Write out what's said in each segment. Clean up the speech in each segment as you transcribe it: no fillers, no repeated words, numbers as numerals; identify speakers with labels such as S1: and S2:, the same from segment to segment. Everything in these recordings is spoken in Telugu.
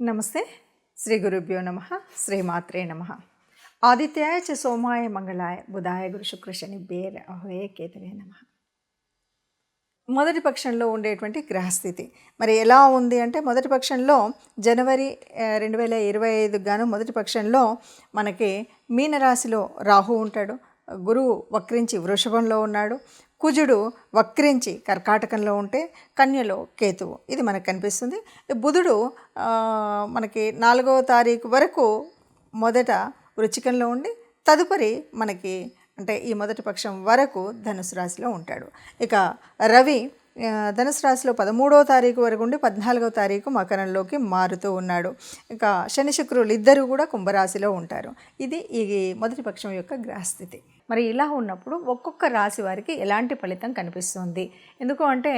S1: నమస్తే. శ్రీ గురుభ్యో నమ. శ్రీమాత్రే నమ. ఆదిత్యాయ చ సోమాయ మంగళాయ బుధాయ గురు శుక్ర శనిభ్యే రాహవే కేతవే నమ. మొదటి పక్షంలో ఉండేటువంటి గ్రహస్థితి మరి ఎలా ఉంది అంటే, మొదటి పక్షంలో జనవరి 2025 గాను మొదటి పక్షంలో మనకి మీనరాశిలో రాహు ఉంటాడు, గురువు వక్రించి వృషభంలో ఉన్నాడు, కుజుడు వక్రించి కర్కాటకంలో ఉంటే కన్యలో కేతువు, ఇది మనకు కనిపిస్తుంది. బుధుడు మనకి 4వ తారీఖు వరకు మొదట వృచ్చికంలో ఉండి తదుపరి మనకి అంటే ఈ మొదటి పక్షం వరకు ధనుసు రాశిలో ఉంటాడు. ఇక రవి ధనుసు రాశిలో 13వ తారీఖు వరకు ఉండి 14వ తారీఖు మకరంలోకి మారుతూ ఉన్నాడు. ఇక శని శుక్రులు ఇద్దరు కూడా కుంభరాశిలో ఉంటారు. ఇది ఈ మొదటి పక్షం యొక్క గ్రహస్థితి. మరి ఇలా ఉన్నప్పుడు ఒక్కొక్క రాశి వారికి ఎలాంటి ఫలితం కనిపిస్తుంది? ఎందుకు అంటే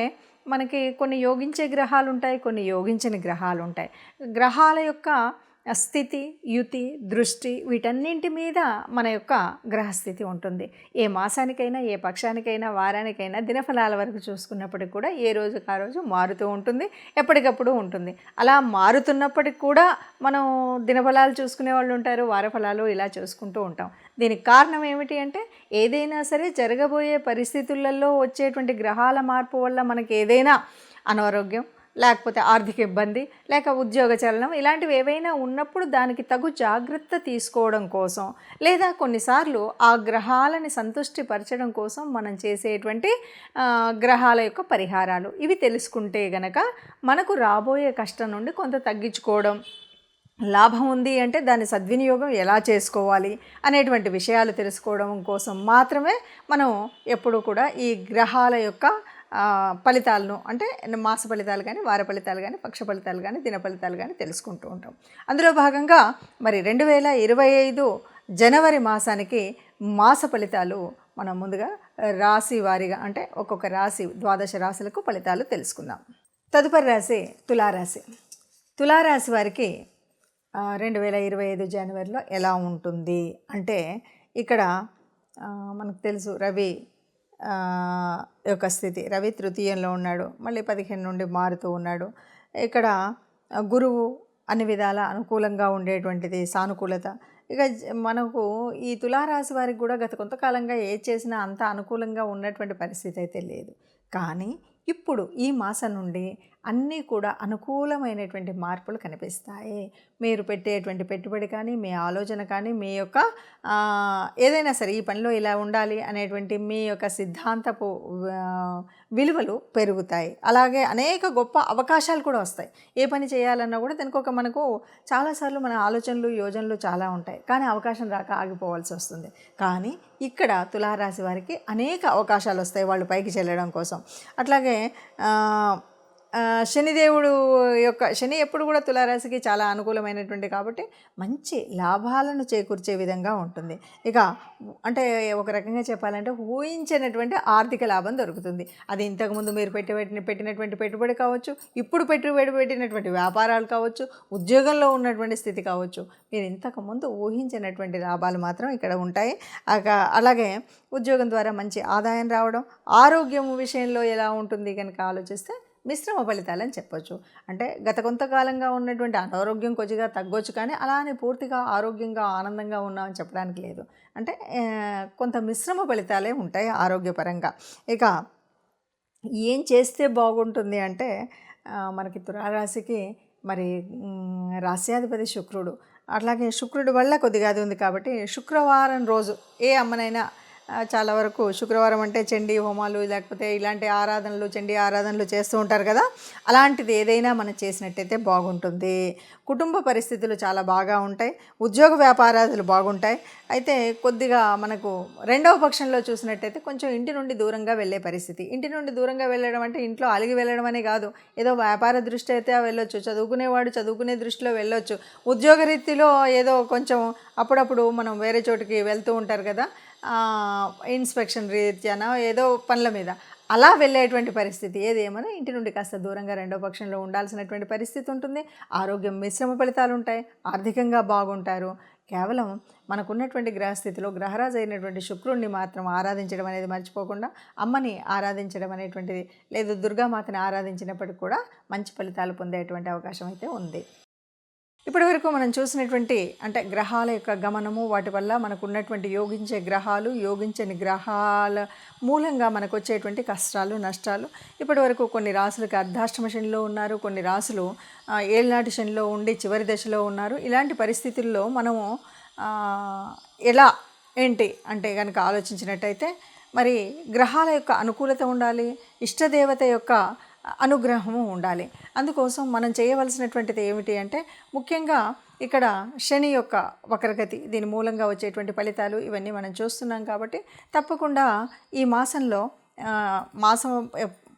S1: మనకి కొన్ని యోగించే గ్రహాలు ఉంటాయి, కొన్ని యోగించని గ్రహాలు ఉంటాయి. గ్రహాల యొక్క స్థితి, యుతి, దృష్టి వీటన్నింటి మీద మన యొక్క గ్రహస్థితి ఉంటుంది. ఏ మాసానికైనా, ఏ పక్షానికైనా, వారానికైనా దినఫలాల వరకు చూసుకున్నప్పటికి కూడా ఏ రోజుకి ఆ రోజు మారుతూ ఉంటుంది, ఎప్పటికప్పుడు ఉంటుంది. అలా మారుతున్నప్పటికి కూడా మనం దినఫలాలు చూసుకునే వాళ్ళు ఉంటారు, వారఫలాలు ఇలా చూసుకుంటూ ఉంటాం. దీనికి కారణం ఏమిటి అంటే, ఏదైనా సరే జరగబోయే పరిస్థితులలో వచ్చేటువంటి గ్రహాల మార్పు వల్ల మనకి ఏదైనా అనారోగ్యం, లేకపోతే ఆర్థిక ఇబ్బంది, లేక ఉద్యోగ చలనం ఇలాంటివి ఏవైనా ఉన్నప్పుడు దానికి తగు జాగ్రత్త తీసుకోవడం కోసం, లేదా కొన్నిసార్లు ఆ గ్రహాలని సంతృష్టిపరచడం కోసం మనం చేసేటువంటి గ్రహాల యొక్క పరిహారాలు ఇవి తెలుసుకుంటే గనక మనకు రాబోయే కష్టం నుండి కొంత తగ్గించుకోవడం, లాభం ఉంది అంటే దాని సద్వినియోగం ఎలా చేసుకోవాలి అనేటువంటి విషయాలు తెలుసుకోవడం కోసం మాత్రమే మనం ఎప్పుడూ కూడా ఈ గ్రహాల యొక్క ఫలితాలను అంటే మాస ఫలితాలు కానీ, వార ఫలితాలు కానీ, పక్ష ఫలితాలు కానీ, దిన ఫలితాలు కానీ తెలుసుకుంటూ ఉంటాం. అందులో భాగంగా మరి 2025 జనవరి మాసానికి మాస ఫలితాలు మనం ముందుగా రాశి వారీగా అంటే ఒక్కొక్క రాశి 12 రాశులకు ఫలితాలు తెలుసుకుందాం. తదుపరి రాశి తులారాశి. తులారాశి వారికి 2025 జనవరిలో ఎలా ఉంటుంది అంటే, ఇక్కడ మనకు తెలుసు రవి యొక్క స్థితి. రవి తృతీయంలో ఉన్నాడు, మళ్ళీ 15 నుండి మారుతూ ఉన్నాడు. ఇక్కడ గురువు అన్ని విధాల అనుకూలంగా ఉండేటువంటిది సానుకూలత. ఇక మనకు ఈ తులారాశి వారికి కూడా గత కొంతకాలంగా ఏది చేసినా అంత అనుకూలంగా ఉన్నటువంటి పరిస్థితి అయితే లేదు. కానీ ఇప్పుడు ఈ మాసం నుండి అన్నీ కూడా అనుకూలమైనటువంటి మార్పులు కనిపిస్తాయి. మీరు పెట్టేటువంటి పెట్టుబడి కానీ, మీ ఆలోచన కానీ, మీ యొక్క ఏదైనా సరే ఈ పనిలో ఇలా ఉండాలి అనేటువంటి మీ యొక్క సిద్ధాంతపు విలువలు పెరుగుతాయి. అలాగే అనేక గొప్ప అవకాశాలు కూడా వస్తాయి. ఏ పని చేయాలన్నా కూడా దానికి మనకు చాలాసార్లు మన ఆలోచనలు, యోజనలు చాలా ఉంటాయి, కానీ అవకాశం రాక ఆగిపోవాల్సి వస్తుంది. కానీ ఇక్కడ తులారాశి వారికి అనేక అవకాశాలు వస్తాయి వాళ్ళు పైకి చెల్లడం కోసం. అట్లాగే శనిదేవుడు యొక్క శని ఎప్పుడు కూడా తులారాశికి చాలా అనుకూలమైనటువంటి కాబట్టి మంచి లాభాలను చేకూర్చే విధంగా ఉంటుంది. ఇక అంటే ఒక రకంగా చెప్పాలంటే ఊహించినటువంటి ఆర్థిక లాభం దొరుకుతుంది. అది ఇంతకుముందు మీరు పెట్టినటువంటి పెట్టుబడి కావచ్చు, ఇప్పుడు పెట్టుబడి పెట్టినటువంటి వ్యాపారాలు కావచ్చు, ఉద్యోగంలో ఉన్నటువంటి స్థితి కావచ్చు, మీరు ఇంతకుముందు ఊహించినటువంటి లాభాలు మాత్రం ఇక్కడ ఉంటాయి. అలాగే ఉద్యోగం ద్వారా మంచి ఆదాయం రావడం. ఆరోగ్యం విషయంలో ఎలా ఉంటుంది కనుక ఆలోచిస్తే మిశ్రమ ఫలితాలని చెప్పొచ్చు. అంటే గత కొంతకాలంగా ఉన్నటువంటి అనారోగ్యం కొద్దిగా తగ్గొచ్చు, కానీ అలానే పూర్తిగా ఆరోగ్యంగా ఆనందంగా ఉన్నామని చెప్పడానికి లేదు. అంటే కొంత మిశ్రమ ఫలితాలే ఉంటాయి ఆరోగ్యపరంగా. ఇక ఏం చేస్తే బాగుంటుంది అంటే, మనకి తులారాశికి మరి రాశ్యాధిపతి శుక్రుడు, అట్లాగే శుక్రుడి వల్ల కొద్దిగా అది ఉంది కాబట్టి శుక్రవారం రోజు ఏ అమ్మనైనా చాలా వరకు శుక్రవారం అంటే చండీ హోమాలు లేకపోతే ఇలాంటి ఆరాధనలు, చండీ ఆరాధనలు చేస్తూ ఉంటారు కదా, అలాంటిది ఏదైనా మనం చేసినట్టయితే బాగుంటుంది. కుటుంబ పరిస్థితులు చాలా బాగా ఉంటాయి, ఉద్యోగ వ్యాపారాలు బాగుంటాయి. అయితే కొద్దిగా మనకు రెండవ పక్షంలో చూసినట్టయితే కొంచెం ఇంటి నుండి దూరంగా వెళ్ళే పరిస్థితి. ఇంటి నుండి దూరంగా వెళ్ళడం అంటే ఇంట్లో అలిగి వెళ్ళడం అనే కాదు, ఏదో వ్యాపార దృష్టి అయితే వెళ్ళొచ్చు, చదువుకునేవాడు చదువుకునే దృష్టిలో వెళ్ళొచ్చు, ఉద్యోగ రీతిలో ఏదో కొంచెం అప్పుడప్పుడు మనం వేరే చోటుకి వెళ్తూ ఉంటారు కదా, ఇన్స్పెక్షన్ రీత్యాన ఏదో పనుల మీద అలా వెళ్ళేటువంటి పరిస్థితి. ఏదేమైనా ఇంటి నుండి కాస్త దూరంగా రెండో పక్షంలో ఉండాల్సినటువంటి పరిస్థితి ఉంటుంది. ఆరోగ్యం మిశ్రమ ఫలితాలు ఉంటాయి, ఆర్థికంగా బాగుంటారు. కేవలం మనకున్నటువంటి గ్రహస్థితిలో గ్రహరాజు అయినటువంటి శుక్రుడిని మాత్రం ఆరాధించడం అనేది మర్చిపోకుండా అమ్మని ఆరాధించడం అనేటువంటిది, లేదు దుర్గామాతని ఆరాధించినప్పటికీ కూడా మంచి ఫలితాలు పొందేటువంటి అవకాశం అయితే ఉంది. ఇప్పటివరకు మనం చూసినటువంటి అంటే గ్రహాల యొక్క గమనము, వాటి వల్ల మనకు ఉన్నటువంటి యోగించే గ్రహాలు, యోగించని గ్రహాల మూలంగా మనకు వచ్చేటువంటి కష్టాలు, నష్టాలు. ఇప్పటివరకు కొన్ని రాసులకి అర్ధాష్టమ శనిలో ఉన్నారు, కొన్ని రాసులు ఏళ్ళనాటి శనిలో ఉండి చివరి దశలో ఉన్నారు. ఇలాంటి పరిస్థితుల్లో మనము ఎలా ఏంటి అంటే కనుక ఆలోచించినట్టయితే మరి గ్రహాల యొక్క అనుకూలత ఉండాలి, ఇష్టదేవత యొక్క అనుగ్రహము ఉండాలి. అందుకోసం మనం చేయవలసినటువంటిది ఏమిటి అంటే ముఖ్యంగా ఇక్కడ శని యొక్క వక్రగతి, దీని మూలంగా వచ్చేటువంటి ఫలితాలు ఇవన్నీ మనం చూస్తున్నాం కాబట్టి తప్పకుండా ఈ మాసంలో మాసం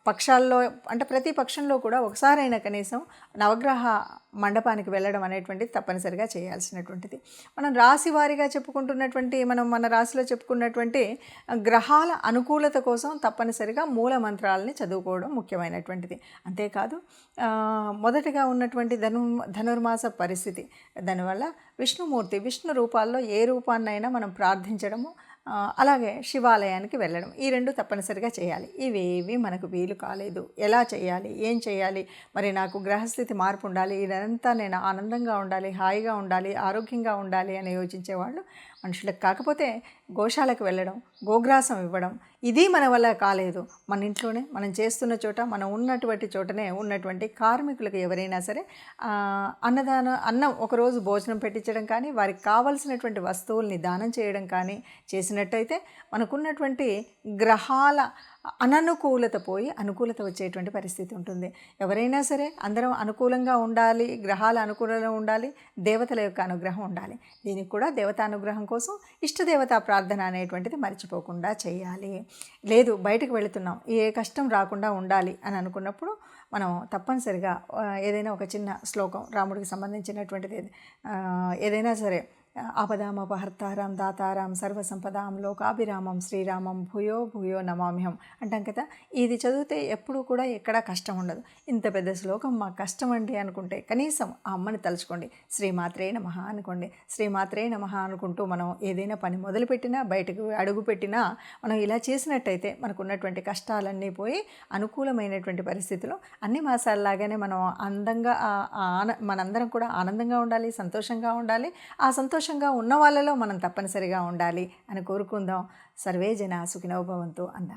S1: పక్షాల్లో అంటే ప్రతి పక్షంలో కూడా ఒకసారైనా కనీసం నవగ్రహ మండపానికి వెళ్ళడం అనేటువంటిది తప్పనిసరిగా చేయాల్సినటువంటిది. మనం రాశి వారీగా చెప్పుకుంటున్నటువంటి మన రాశిలో చెప్పుకున్నటువంటి గ్రహాల అనుకూలత కోసం తప్పనిసరిగా మూల మంత్రాలని చదువుకోవడం ముఖ్యమైనటువంటిది. అంతేకాదు మొదటగా ఉన్నటువంటి ధనుర్మాస పరిస్థితి, దానివల్ల విష్ణుమూర్తి విష్ణు రూపాల్లో ఏ రూపాన్నైనా మనం ప్రార్థించడము, అలాగే శివాలయానికి వెళ్ళడం, ఈ రెండు తప్పనిసరిగా చేయాలి. ఇవేవి మనకు వీలు కాలేదు. ఎలా చేయాలి, ఏం చేయాలి, మరి నాకు గ్రహస్థితి మార్పు ఉండాలి, ఇదంతా నేను ఆనందంగా ఉండాలి, హాయిగా ఉండాలి, ఆరోగ్యంగా ఉండాలి అని యోచించేవాళ్ళు మనుషులకు కాకపోతే గోశాలకు వెళ్ళడం, గోగ్రాసం ఇవ్వడం, ఇది మన వల్ల కాలేదు. మన ఇంట్లోనే మనం చేస్తున్న చోట, మనం ఉన్నటువంటి చోటనే ఉన్నటువంటి కార్మికులకు ఎవరైనా సరే అన్నం ఒకరోజు భోజనం పెట్టించడం కానీ, వారికి కావలసినటువంటి వస్తువుల్ని దానం చేయడం కానీ చేసినట్టయితే మనకున్నటువంటి గ్రహాల అననుకూలత పోయి అనుకూలత వచ్చేటువంటి పరిస్థితి ఉంటుంది. ఎవరైనా సరే అందరం అనుకూలంగా ఉండాలి, గ్రహాల అనుకూలంగా ఉండాలి, దేవతల యొక్క అనుగ్రహం ఉండాలి. దీనికి కూడా దేవతానుగ్రహం కోసం ఇష్టదేవతా ప్రార్థన అనేటువంటిది మర్చిపోకుండా చేయాలి. లేదు బయటకు వెళుతున్నాం, ఏ కష్టం రాకుండా ఉండాలి అని అనుకున్నప్పుడు మనం తప్పనిసరిగా ఏదైనా ఒక చిన్న శ్లోకం, రాముడికి సంబంధించినటువంటిది ఏదైనా సరే, ఆపదామపహర్తారం దాతారం సర్వసంపదాం లోకాభిరామం శ్రీరామం భూయో భూయో నమామ్యహం అంటాం కదా. ఇది చదివితే ఎప్పుడూ కూడా ఎక్కడా కష్టం ఉండదు. ఇంత పెద్ద శ్లోకం మాకు కష్టం అండి అనుకుంటే కనీసం ఆ అమ్మని తలుచుకోండి, శ్రీమాత్రే నమః అనుకోండి. శ్రీమాత్రే నమః అనుకుంటూ మనం ఏదైనా పని మొదలుపెట్టినా, బయటకు అడుగుపెట్టినా మనం ఇలా చేసినట్టయితే మనకున్నటువంటి కష్టాలన్నీ పోయి అనుకూలమైనటువంటి పరిస్థితిలో అన్ని మాసాలలాగానే మనం అందంగా మనందరం కూడా ఆనందంగా ఉండాలి, సంతోషంగా ఉండాలి. ఆ సంతోషంగా ఉన్న వాళ్ళలో మనం తప్పనిసరిగా ఉండాలి అని కోరుకుందాం. సర్వే జనా సుఖినో భవంతు అందాం.